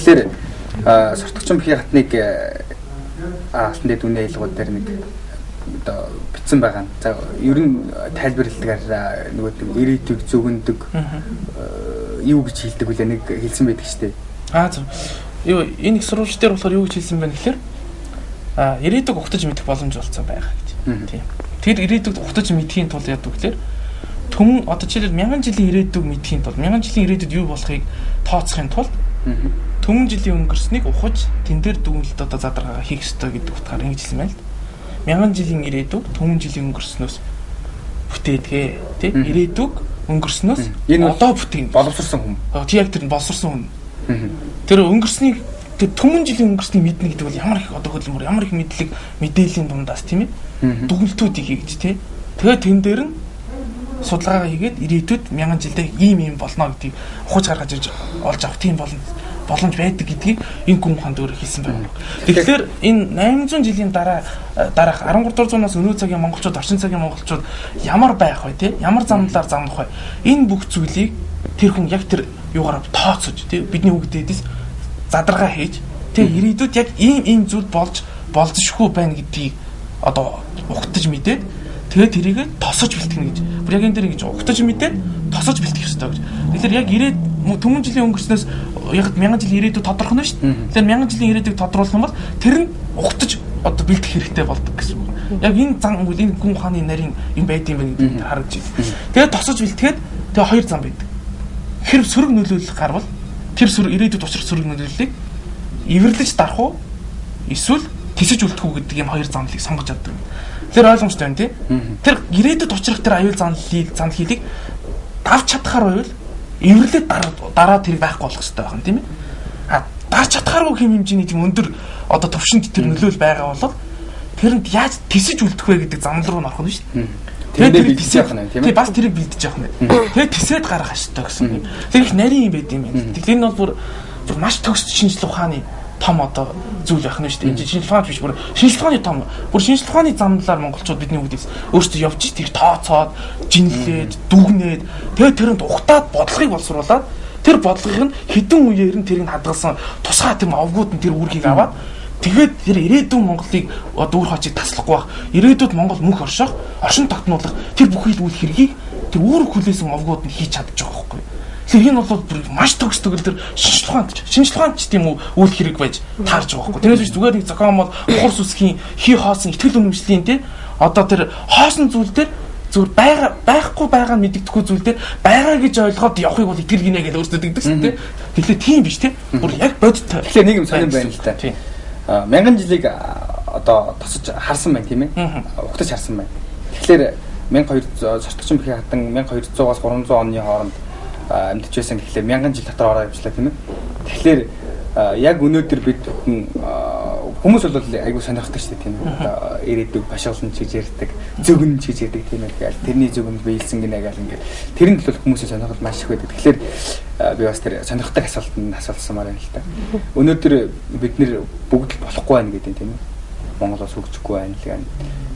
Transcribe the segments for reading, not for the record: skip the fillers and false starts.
Тэгэхээр суртагчин бүхий хатныг алтан дээд үнэ ялгууд дээр нэг одоо бичсэн байгаа. За ер нь тайлбарладгаар нөгөө ирээдүйг зөвгөндөг юу гэж хэлдэг үлээ нэг хэлсэн байдаг шүү дээ. Зөв. Юу энэ их сурвалж дээр болохоор юу гэж хэлсэн бэ гэхээр ирээдүйг ухтаж мэдэх боломж олцсон байгаа гэж. Тийм. Тэр ирээдүйг ухтаж мэдхийн тулд яадаг гэхээр түмэн одоо жишээлбэл 1000 жилийн ирээдүйг мэдхийн тулд 1000 жилийн ирээдүйд юу болохыг тооцохын тулд түмэн жилийн өнгөрснийг ухаж тэн дээр дүгнэлт одоо задаргаагаа хийх ёстой гэдэг утгаар ингэж хэлсэн байна л. 1000 жилийн ирээдүйг түмэн жилийн өнгөрснөөс бүтээдгээ тий ирээдүйг өнгөрснөөс одоо бүтээн боловсрсон хүн. Яг тэр нь боловсрсон хүн. Тэр өнгөрснийг тэр түмэн жилийн өнгөрснийг мэднэ гэдэг бол ямар их одоо хөдөлмөр ямар их мэдлэг мэдээллийн дундаас тийм ээ дүгнэлтүүдийг хийж тий. Тэгээд тэн дээр нь судалгаа хийгээд ирээдүйд 1000 жилдээ ийм болно гэдгийг ухаж гаргаж ирж олж авах тийм боломж байдаг гэдгийг энэ гүн ухаанд өөр хэлсэн байна. Тэгэхээр энэ 800 жилийн дараах 13 дугаар зуунаас өнөө цагийн монголчууд орчин цагийн монголчууд ямар байх вэ те ямар замналаар замнах вэ? Энэ бүх зүйлийг тэр хүн яг тэр юугаараа тооцож те бидний үгдээдээс задаргаа хийж те ирээдүйд яг ийм зүйл болзошгүй байна гэдгийг одоо ухтаж мэдээд тэгээд тэрийг тосож бэлтгэнэ гэж. Бүр яг энэ дээр ингэж ухтаж мэдээд тосож бэлтгэх ёстой гэж. Тэгэхээр яг түмэн жилийн өнгөрснөөс яг 1000 жилийн ирээдүйг тодорхой нь шүү дээ. Тэгэхээр 1000 жилийн ирээдүйг тодруулах юм бол тэр нь ухтаж одоо бэлтгэх хэрэгтэй болдог гэсэн үг. Яг энэ зан үйл энэ гүн ухааны нарийн юм байдсан байх гэдэг харагдаж байна. Тэгээд тосож бэлтгээд тэгээ хоёр зам байдаг. Хэрв сөрөг нөлөөлөх гарвал тэр ирээдүйд учрах сөрөг нөлөөллийг эвэрлэж дарах уу эсвэл тисэж үлдэх үү гэдэг юм хоёр замлыг сонгож чаддаг. Тэр ойлгомжтой байна тий. Тэр ирээдүйд учрах тэр аюул занлыг давж чадхаар байвал эвэрлээд дараа тэрийг байхгүй болох хэрэгтэй байна тийм ээ. Дарж чадхааргүй хэм хэмжээний тийм өндөр одоо төвшөнд тэр нөлөөл байгаа бол тэрэнд яаж тисэж үлдэх вэ гэдэг замнал руу орох нь шүү дээ. Тэгээд бэлдэж явах нь тийм ээ. Тий бас тэрийг бэлдэж явах нь. Тэгээд тисээд гарах хэрэгтэй гэсэн юм. Тэр их нарийн юм байд юм байна. Тэгэхээр энэ бол бүр маш төгс шинжлэх ухааны том одоо зүйл байх нь шүү дээ. Энэ шинжлэх ухааны биш бүр шинжлэх ухааны том. Бүр шинжлэх ухааны замналаар монголчууд бидний үгдээс өөрсдөө явж тэр тооцоод, жинлээд, дүгнээд тэгээд тэрэнд ухтаад бодлогыг боловсруулад тэр бодлогын хэдэн үеэр нь тэрийг хадгалсан тусгай тэр овгууд нь тэр үүргийг аваад тэгээд тэр ирээдүйн Монголыг одоо үр хачиг таслахгүй байх. Ирээдүйд Монгол мөнх орших, оршин тогтнуулах тэр бүхий л үйл хэргийг тэр үүрэг хүлээсэн овгууд нь хийж чадчих байгаа байхгүй. Тэгэхээр энэ бол маш төгсдөг тэр шинжлэх ухаанч тийм үйл хэрэг байж таарж байгаа байхгүй. Тэрнээс биш зүгээр нэг зохион бол ухар сүсгийн хий хоосон итгэл үнэмшлийн тий одоо тэр хоосон зүйл дээр зүгээр байхгүй байгаа нь мэддэхгүй зүйл дээр байгаа гэж ойлгоод явахыг бол итгэл гинэ гэж өөрсдөө дэгдэг шүү дээ. Тэгэхээр тийм биш тий. Бүр яг бодтой. Тэгэхээр нэг юм сонирн байна л та. 1000 жилийг одоо тосож харсан байна тийм ээ. Ухтаж харсан байна. Тэгэхээр 1200 суртагчин бүхий хатан 1200-аас 300 оны хооронд амьдч байсан гэхлээр 1000 жил дотор ороо явчлаа тийм ээ. Тэгэхээр яг өнөөдөр бид хүмүүс бол айгүй сонирхдаг шүү дээ тийм ээ. Ирээдүйг башиглан ч гэж ярьдаг, зөвгөн ч гэж ярьдаг тийм ээ. Тэгэл тэрний зөвгөнд биелсэн гинэ гэл ингээд тэр нь бол хүмүүсийн сонирхол маш их байдаг. Тэгэхээр би бас тэр сонирхдаг асуултанд асуулсамаар байна л та. Өнөөдөр бид нэр бүгд л болохгүй байна гэдэг тийм ээ. Монгол бас хөгжихгүй байна л гэн.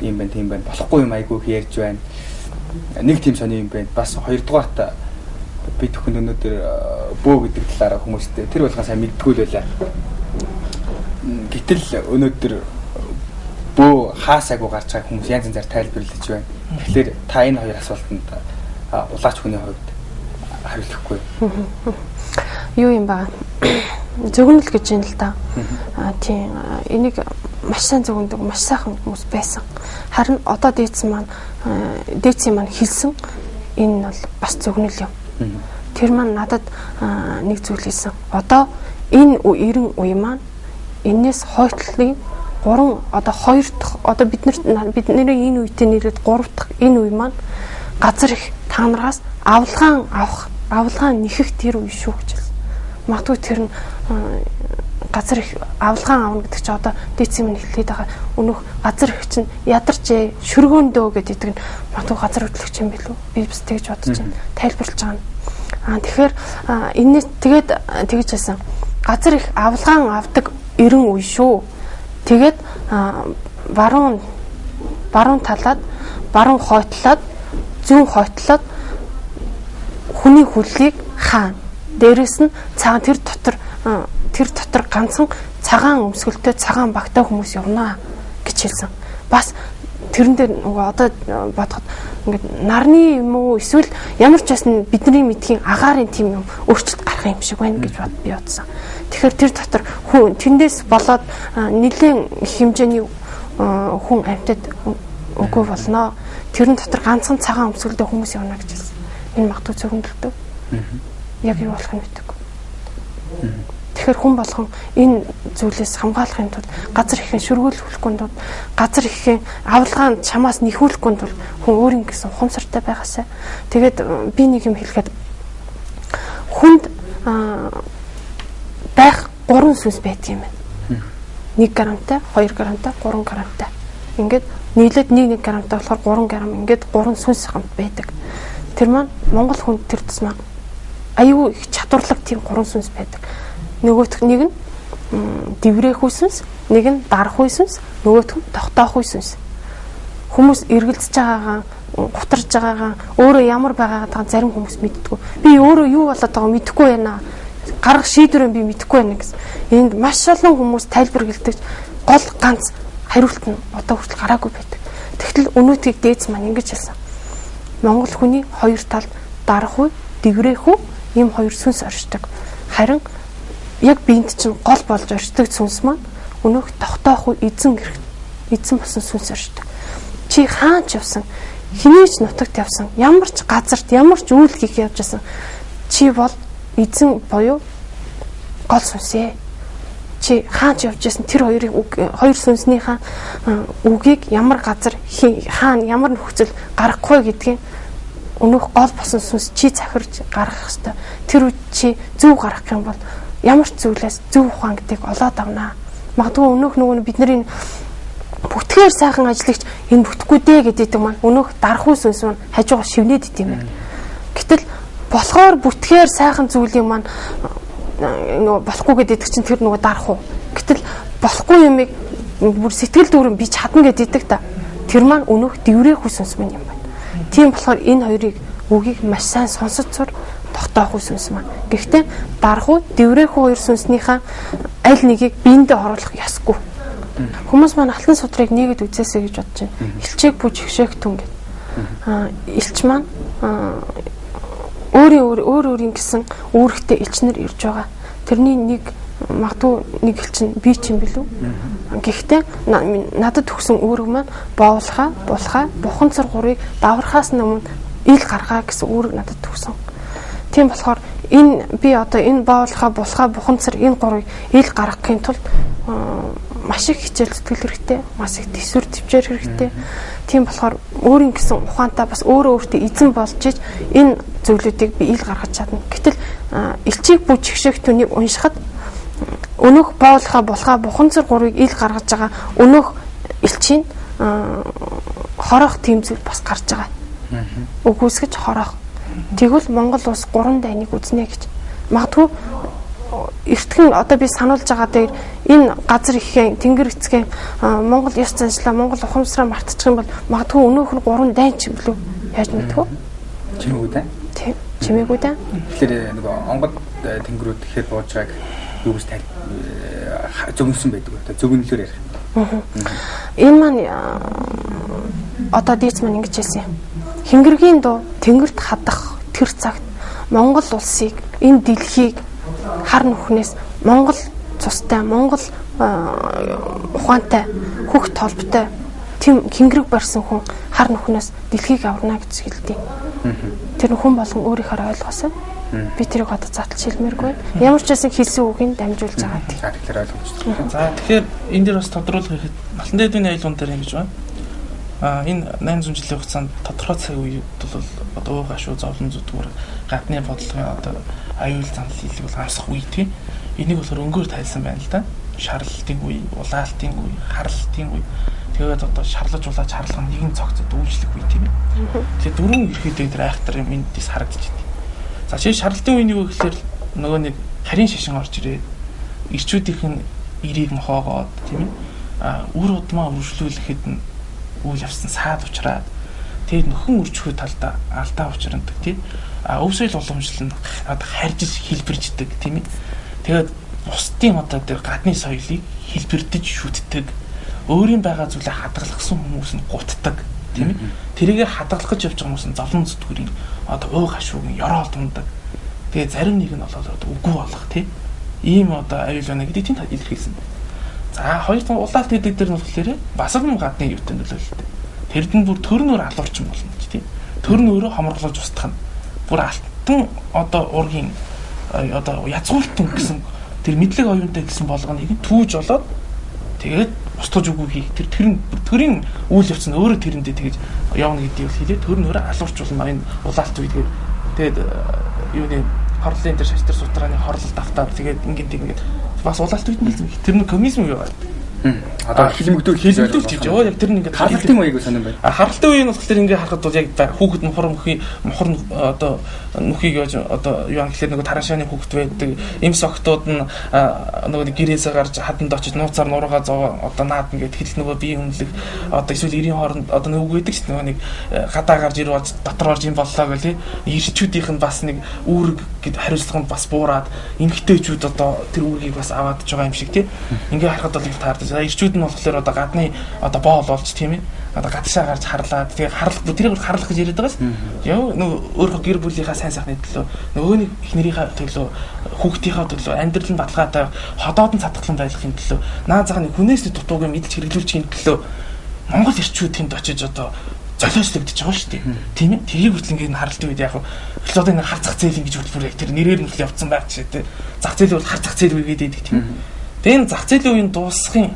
Ийм байна, тийм байна. Болохгүй юм айгүй их ярьж байна. Нэг тийм сони юм байна. Бас хоёрдугаарт би төхөнд өнөөдөр бөө гэдэг талаараа хүмүүстэй тэр болгон сайн мэддэггүй л байлаа. Гэтэл өнөөдөр бөө хаасаагүй гарч байгаа хүмүүс янз янзаар тайлбарлаж байна. Тэгэхээр та энэ хоёр асуултанд улаач хүний хувьд хариулахгүй. Юу юм ба? Зөвгөнөл гэж юм л да. Тийм энийг маш сайн зөвгөндөг, маш сайхан хүмүүс байсан. Харин одоо дээдсэн маань хэлсэн энэ нь бол бас зөвгөнөл юм. Тэр маань надад нэг зүйл хэлсэн. Одоо энэ 90 үе маань энэс хойтлын 2 дахь одоо бидний энэ үетэй нэрэд 3 дахь энэ үе маань газар их та нараас авалгаан нэхэх тэр үе шүү гэж хэлсэн. Магадгүй тэр нь газар их авалгаан аавна гэдэг чинь одоо дээдсийн минь хэлээд байгаа өнөөх газар их чинь ядарчээ шөргөөндөө гэдэг нь магадгүй газар хөдлөгч юм билүү? Би бас тэгж бодож байна. Тайлбарлаж байгаа нь. Тэгэхээр энэс тэгж хэлсэн. Газар их авалгаан авдаг 90 үе шүү. Тэгээд баруун талаад, баруун хойтлоод, зүүн хойтлоод хүний хүллийг хаана. Дээрээс нь цаана тэр дотор тэр дотор ганцхан цагаан өмсгөлтэй цагаан багтаа хүмүүс явна гэж хэлсэн. Бас тэрэн дээр нөгөө одоо бодоход ингээд нарны юм уу эсвэл ямар ч байсан бидний мэдхийн агаарын тийм юм өөрчлөлт гарах юм шиг байна гэж би бодсон. Тэгэхээр тэр дотор хүн тэндээс болоод нэлээд хэмжээний хүн амьтад үгүй болно. Тэрэн дотор ганцхан цагаан өмсгөлтэй хүмүүс явна гэж хэлсэн. Энэ магадгүй зөвхөндөлтөө. Яг юу болох нь мэдээгүй. Тэгэхээр хүн болгон энэ зүйлээс хамгаалахын тулд газар ихэн шүргүүлэхгүй тулд газар ихэн авалгаан чамаас нэхүүлэхгүй тулд хүн өөрийн гэсэн ухамсартай байгаасай. Тэгээд би нэг юм хэлэхэд хүнд байх 3 сүнс байдаг юм байна. 1 грамтай, 2 грамтай, 3 грамтай. Ингээд нийлээд 1 грамтай болохоор 3 грамм ингээд 3 сүнс хамт байдаг. Тэр маань Монгол хүнд тэр тусмаа аюу их чадварлаг тийм 3 сүнс байдаг. Нөгөөх нэг нь дэврэх үе сүнс, нэг нь дарах үе сүнс, нөгөөх нь тогтоох үе сүнс. Хүмүүс эргэлзэж байгаагаа, гутарж байгаагаа, өөрөө ямар байгаагаа зарим хүмүүс мэддэггүй. Би өөрөө юу болоод байгааг мэдэхгүй байна. Гарах шийдвэрээ би мэдэхгүй байна гэсэн. Энд маш олон хүмүүс тайлбар гэлдэж гол ганц хариулт нь одоо хүртэл гараагүй байдаг. Тэгтэл өнөөдрийг дээдс маань ингэж хэлсэн. Монгол хүний хоёр талд дарах үе, дэврэх үе ийм хоёр сүнс оршдог. Харин яг биенд чинь гол болж оршдог сүнс маань өнөөх тогтоох үе эзэн болсон сүнс оршдог. Чи хаач явсан, хинээч нутагт явсан, ямар ч газарт ямар ч үйл хийх явж байсан. Чи бол эзэн боёо гол сүнсээ. Чи хаач явж байсан тэр хоёр сүнснийхаа үгийг ямар газар хаана ямар нөхцөл гаргахгүй гэдгийг өнөөх гол болсон сүнс чи захирж гаргах ёстой. Тэр үед чи зөв гаргах юм бол ямар ч зүйлээс зөв ухаан гэдгийг олоод авнаа. Магадгүй өнөөх нөгөө бидний бүтгээр сайхан ажлагч энэ бүтэхгүй дээ гэдэг маань өнөөх дарах үе сүнс маань хажуугаа шивнээд идэм байна. Гэтэл болохоор бүтгээр сайхан зүйлийн маань нөгөө болохгүй гэдэг чинь тэр нөгөө дарах уу. Гэтэл болохгүй юмыг бүр сэтгэл дүүрэн би чадна гэдэг та. Тэр маань өнөөх дэврэх үе сүнс маань юм байна. Тийм болохоор энэ хоёрыг үгийг маш сайн сонсож сур тогтоох үе сүнс маань. Гэхдээ дарах үе, дэврэх хоёр сүнснийхаа аль нэгийг биендээ оруулах ёсгүй. Хүмүүс маань алтан судрыг нэгэд үзээсэй гэж бодож байна. Илчээг бүж хшээх түн гэдэг. Илч маань өөрийн гэсэн үүрэгтэй элчнэр ирж байгаа. Тэрний нэг магадгүй нэг элчин би ч юм билүү. Гэхдээ надад төгсөн үүрэг маань боолхаа, булхаа, буханцар гурыг даврахаас өмнө ил гаргаа гэсэн үүрэг надад төгсөн. Тийм болохоор энэ би одоо энэ боолхаа, булхаа, буханцар энэ гурыг ил гаргахын тулд маш их хичээл зүтгэл хэрэгтэй, маш их төсвөр төвчээр хэрэгтэй. Тийм болохоор өөрийн гэсэн ухаантай бас өөртөө эзэн болж иж энэ зөвлөдийг би ил гаргаж чадна. Гэтэл элчийг бүж хшээх түүнийг уншихад өнөөх боолхаа, булхаа, буханцар гурыг ил гаргаж байгаа өнөөх элчийн хороох тийм зүйл бас гарч байгаа. Үгүйсгэж хороох. Тэгвэл Монгол улс 3 дайныг үзнэ гэж. Магадгүй эртхэн одоо би сануулж байгаа дээр энэ газар ихэн тэнгэр эцгийн Монгол ёс заншлаа, Монгол ухамсараа мартчих юм бол магадгүй өнөөх нь 3 дайн ч юм лүү яаж мэдвэ? Чимээгүй дайн. Тийм, чимээгүй дайн. Тэгэхээр нөгөө онгод тэнгэрүүд ихээр бууж байгааг юу гэж тань зөвнөсөн байдаг. Одоо зөвнөлөөр ярих. Энэ маань одоо дээц маань ингэж хэлсэн юм. Хингэргийн дуу тэнгэрт хадах тэр цагт Монгол улсыг, энэ дэлхийг хар нүхнээс Монгол цустай, Монгол ухаантай, хөх толботой тийм хингэрэг барьсан хүн хар нүхнээс дэлхийг аварна гэж хэлдэг. Тэр хүн болгон өөрийнхөө ойлгосоо би тэрийг одоо задлж хэлмээргүй. Ямар ч байсан хэлсэн үгийг дамжуулж байгаа тийм. Тэгэхээр ойлгомжтой. За тэгэхээр энэ дээр бас тодруулах ихэд Алтан дээдийн аюулгуун дээр ингэж байна. Энэ 800 жилийн хугацаанд тодорхой цаг үед бол одоо гашуу зовлон зүтгүүр гадны бодлогын одоо аюул занал хийлэг бол амсах үе тийм. Энийг болохоор өнгөөр тайлсан байна л да. Шарлалтын үе, улаалтын үе, харлалтын үе. Тэгээд одоо шарлаж улааж харлах нэгэн цогцод үйлчлэх үе тийм ээ. Тэгэхээр дөрвөн ерхийдээ тэр айхтар юм эндээс харагдаж байна. За чи шарлалтын үе нь юу гэхээр нөгөө нэг харийн шашин орж ирээд ирчүүдийнх нь эрийг мохоогоод тийм ээ. Үр удмаа үржлүүлэхэд нь үйл явсан саад учраад тэгээд нөхөн үржихүй талдаа алдаа учралдаг тийм. Өв соёл уламжлал нь одоо харьж хэлбэрждэг тийм ээ. Тэгээд бусдын одоо тэр гадны соёлыг хэлбэрдэж шүтдэг. Өөрийн байгаа зүйлээ хадгалсан хүмүүс нь гутдаг, тийм ээ. Тэрийгэ хадгалах гэж явж байгаа хүмүүс нь зовлон зүтгэрийн одоо ууг хашуугийн ёроол тундаг. Тэгээ зарим нэг нь болоод үгүй болох тийм. Ийм одоо аюул байна гэдэг тийм илэрхийлсэн байна. За хоёр дахь улаалт гэдэг дээр нь болохоор бас нэг гадны юутай нөлөөлөлтэй. Тэрд нь бүр төрнөөр алуурчин болно ч тийм. Төрн өөрөө хомроглож устгах нь бүр алтан одоо ургийн одоо язгууртан гэсэн тэр мэдлэг оюунтай гэсэн болгоныг түүж болоод тэгээд устгаж үгүй хийх тэр төрийн үйл явц нь өөрөө тэрэндээ тэгэж явна гэдгийг хэлээ. Төрн өөрөө алуурчулна энэ улаалт үед тэгээд юуны хорлын дээр шалтар сутрааны хорлол давтаад тэгээд ингээд бас улаалт үед нь тэр нэг коммунизм юу байна. Одоо хэлмэгдүүл гэж яг тэр нэг ингээд харлтын үеийг сонирн байна. Харлтын үеийн болохоор ингээд харахад бол яг хүүхэд мохор одоо нүхийг яаж одоо юу англиэр нөгөө тараашааны хүүхэд байдаг. Имс октод нь нөгөө гэрээсээ гарч хаданд очиж нууцаар нуруугаа зовоо одоо наад ингээд хэл нөгөө бие үнэлэх одоо эсвэл 90-ийн хооронд одоо нөгөө гэдэг чинь нөгөө нэг гадаа гарч ир болж дотор орж юм боллоо гэл ирчүүдийнх нь бас нэг үүрэг гэд хариуцлаганд бас буураад эмгтээчүүд одоо тэр үүргийг бас аваад ч байгаа юм шиг тий. Ингээд харахад бол их таардаг. Ирчүүд нь болохоор одоо гадны одоо боол болж тийм ээ. Одоо гадшаа гарч харлаад тэгээ тэрийг харлах гэж яриад байгаа ш. Яа нөгөө өөрөө гэр бүлийнхаа сайн сайхны төлөө нөгөөний их нэрийнхээ төлөө хүүхдийнхээ төлөө амьдрал нь баталгаатай ходоод нь цадгалан байхын төлөө наа зах нэг хүнээс нь дутууг мэдж хэрэглүүлчихийн төлөө Монгол ирчүүд тэнд очиж одоо золиослогдож байгаа шүү дээ. Тийм ээ. Тэрийг хүртэл ингээд харалтын үед яг л одоо нэг хар зах зээл ингэж хөтөлбөр яг тэр нэрээр нь явцсан байх ч тийм. Зах зээл бол хар зах зээл үгээд байдаг тийм. Тэгээ энэ зах зээлийн үеийн дуусахын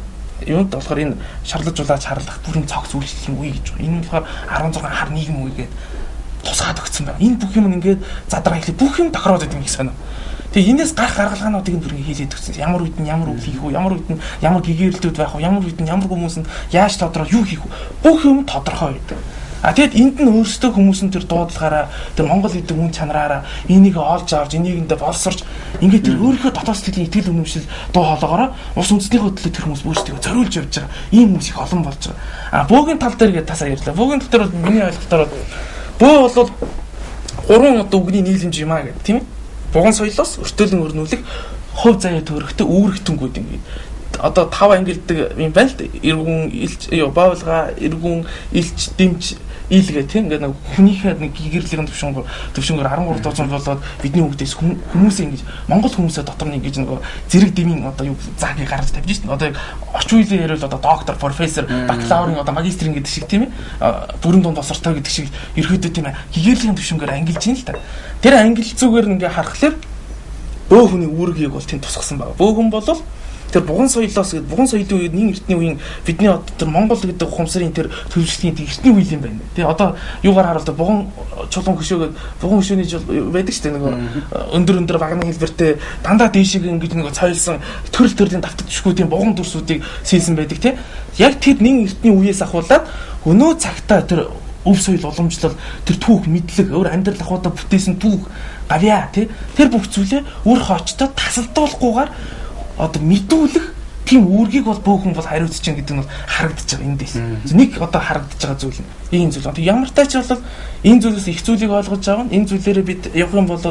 юунд болохоор энэ шарлажуулаад шарлах бүрэн цогц үйлчлэлийн үе гэж байна. Энэ нь болохоор 16 хар нийгэм үе гэдэг тусгаад өгсөн байна. Энэ бүх юм ингээд задраа хэлээ бүх юм тохироод байдаг юм их сонио. Тэгээ энэс гарах гаргалгаануудыг нь бүрэн хийлээд өгсөн. Ямар үед нь ямар үйл хийх вэ? Ямар үед нь ямар гэгэрэлтүүд байх вэ? Ямар үед нь ямар хүмүүс нь яаж тодорхой юу хийх вэ? Бүх юм тодорхой байдаг. А тэгэд энд нь өөрсдөө хүмүүс нь тэр дуудлагаараа тэр Монгол гэдэг үн чанараараа энийг олж авч энийгэндээ боловсрч ингээд тэр өөрийнхөө дотоод сэтгэлийн итгэл үнэмшил дуу хоолоогоороо ус үндэснийхөө төлөө тэр хүмүүс өөрсдөө зориулж явж байгаа. Ийм хүмүүс их олон болж байгаа. А бөөгийн тал дээр ингээд тасаа ярьлаа. Бөөгийн тал дээр бол миний ойлголтоор бөө бол гурван одоо үгний нийлэмж юм аа гэдэг тийм ээ. Буган соёлоос өртөөлөн өрнүүлэх хувь заяа төрөхтэй үүрэгтэнгүүд ингээд одоо 5 ангилдаг юм байна л эргүүн илч боолга эргүүн илч дэмж ийлгээ тийм ингээд нэг хүнийхээ нэг гэгэрлийн төвшөнгөөр 13% болоод бидний хүүхдээс хүмүүсээ ингэж Монгол хүмүүсээ дотор нэг ингэж нэг зэрэг дэмийн одоо юу заагийг гаргаж тавьж шин одоо яг орчин үеийн яриул одоо доктор профессор бакалаврын одоо магистрийн гэдэг шиг тийм ээ бүрэн дунд босортой гэдэг шиг ерөөдөө тийм ээ гэгэрлийн төвшөнгөөр ангилж ийн л та тэр ангил зүгээр ингээ харахаар бөө хүний үүргийг бол тэнд тусгасан байна бөө хүн бол тэр буган соёлоос гэдэг буган соёлын үед нэг эртний үеийн бидний одоо тэр Монгол гэдэг ухамсарын тэр төвшлэгийн эртний үйл юм байна. Тэгээ одоо юугаар харуулдаг буган чулуун хөшөөгөөд буган хөшөөний байдаг шүү дээ нөгөө өндөр багны хэлбэртэй дандаа дээшээ ингэж нөгөө цойлсон төрлийн давтагдчихгүй тийм буган дүрсүүдийг сэлсэн байдаг тийм. Яг тэр нэг эртний үеэс ахуулаад өнөө цагтаа тэр өв соёл уламжлал тэр түүх мэдлэг өөр амьдрал ахуйдаа бүтээсэн түүх гавьяа тийм тэр бүх зүйлээ өөр хоочтой тасалдуулахгүйгээр одоо мэдүүлэх тийм үүргийг бол бөөхөн бол хариуцж байгаа гэдэг нь бол харагдаж байгаа эндээс. Нэг одоо харагдаж байгаа зүйл нь. Ийм зүйл. Одоо ямар тач бол энэ зүйлээс их зүйлийг ойлгож байгаа. Энэ зүйлээрээ бид явах юм бол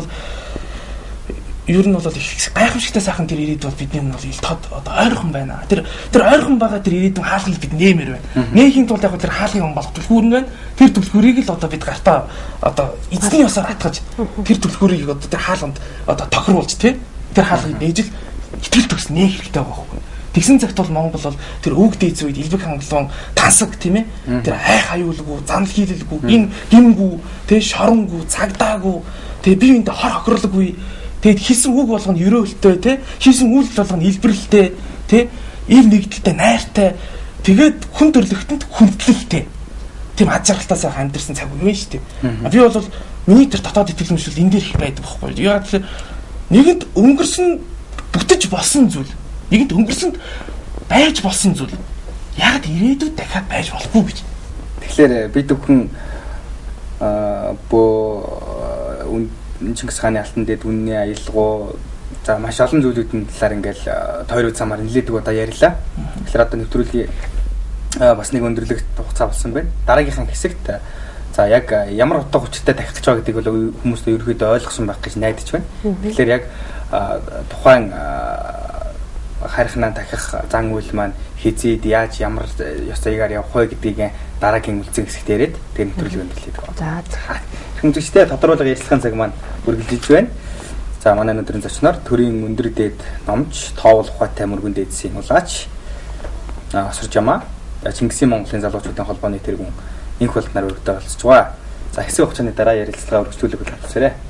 ер нь бол их гайхамшигтай сайхан тэр ирээд бол бидний нь бол ил тод одоо ойрхон байна. Тэр ойрхон байгаа тэр ирээдүйн хаалгыг бид нэмэр байна. Нээхийн тулд яг тэр хаалгыг болгох түлхүүр нь байна. Тэр түлхүүрийг л одоо бид гартаа одоо эзний ёсоор хатгаж тэр түлхүүрийг одоо тэр хаалганд одоо тохируулж тий тэр хаалгыг нээж л итгэл төгс нээх хэрэгтэй байгаа байхгүй. Тэгсэн цагт бол Монгол бол тэр өвөг дээдс үед Илбэг хангалуун тансаг тийм ээ. Тэр айх аюулгүй, занл хийлэлгүй, энэ гимгүү, тэ шоронгүү, цагдаагүй, тэ бие биентэй хор хохирлоггүй. Тэгэд хийсэн үг болгоно ерөөлтэй тэ, хийсэн үйлдэл болгоно илбэрлэлтэй тэ, ив нэгдэлтэй, найртай. Тэгээд хүн төрлөختөнд хүндлэлтэй. Тийм аз жаргалтаас амьдэрсэн цаг үе шүү дээ. Би бол миний тэр дотоод итгэл үнэмшил энэ дээр их байдаг байхгүй. Яг тэгэхээр нэгэнд өнгөрсөн бүтэж болсон зүйл нэгэнд өнгөрсөнд байж болсон зүйл яг ирээдүйд дахиад байж болохгүй гэж. Тэгэхээр бид бүхэн Чингис хааны алтан дээд үнний аялалгуу за маш олон зүйлүүдийн талаар ингээл тойрог замаар нэлээдэг удаа ярьлаа. Тэгэхээр одоо нэвтрүүлгийн бас нэг өндөрлөгт хугацаа болсон байна. Дараагийнхаа хэсэгт за яг ямар утга учиртай дахих гэж байгаа гэдгийг бол хүмүүстээ ерөөхдөө ойлгосон байх гэж найдаж байна. Тэгэхээр яг тухайн харихнаа дахих зан үйл маань хизээд яаж ямар ёс зүйгээр явах вэ гэдгийг дараагийн үлцэн хэсэгт яриад тэр нэвтрүүлэг өндөрлөдөг. За. Хүмүүжтэй тодруулга ярилцлагын цаг маань үргэлжилж байна. За манай өнөөдрийн зочноор төрийн өндөр дээд номч, тоовол ухаатай мөргөн дээдсийн улаач Суржамаа Чингисийн Монголын залуучуудын холбооны тэргүүн инх болтнаар өргөдөж олцож байгаа. За хэсэг хугацааны дараа ярилцлага үргэлжлүүлэх боловсроо.